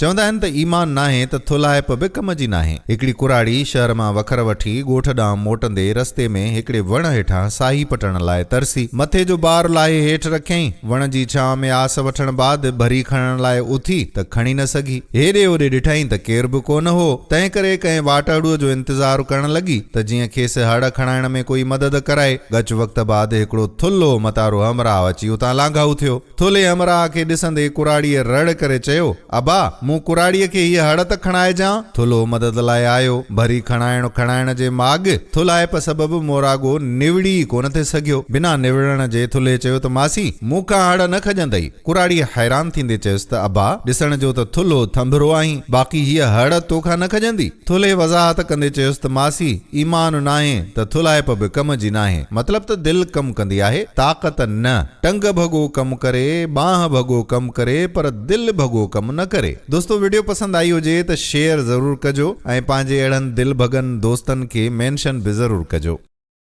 चवंदा आहिनि त ईमान नाहे त थुलाइप बि कम जी नाहे। हिकिड़ी कुराड़ी शहर मां वखर वठी ॻोठ ॾांहुं मोटंदे रस्ते में हिकिड़े वण हेठां साही पटण लाइ तरसी। मथे जो बार लाहे हेठि रखियईं। वण जी छांव में आस वठण बाद भरी खणण लाइ उथी त खणी न सघी। हेॾे होॾे ॾिठईं त केर बि कोन हो। तंहिं करे कंहिं वाटाड़ूअ जो इंतज़ारु करण लॻी त जीअं खेसि हड़ खणाइण में कोई मदद कराए। गच वक़्त बाद हिकिड़ो थुल्हो मतारो हमराह अची उतां लांघाऊ थियो। थुल्हे हमराह खे ॾिसंदे कुराड़ीअ रड़ करे चयो, अबा मूं कुराड़ीअ खे हीअ हड़ त खणाइजां। थुल्हो मदद लाइ आयो। भरी खणाइण जे माॻ थुलाइप सबबु मोरागो निवड़ी कोन थे सघियो। बिना निवड़ण जे थुल्हे चयो त मासी मूंखां हड़ न खजंदई। कुराड़ीअ हैरान थींदे चयुसि त अबा ॾिसण जो त थुल्हो थंभरो आहीं, बाक़ी हीअ हड़ तोखां न खजंदी। थुल्हे वज़ाहत कंदे चयुसि त मासी ईमान नाहे त थुलाइप बि कम जी नाहे। मतिलब त दिल कम कंदी आहे, ताक़त न। टंग भॻो कम करे, बांह भॻो कम करे, पर दिल भॻो कम न करे। दोस्तों वीडियो पसंद आई हुजे त शेयर ज़रूर कजो ऐं पंहिंजे अहिड़नि दिल भॻनि दोस्तनि खे मेंशन बि ज़रूर कजो।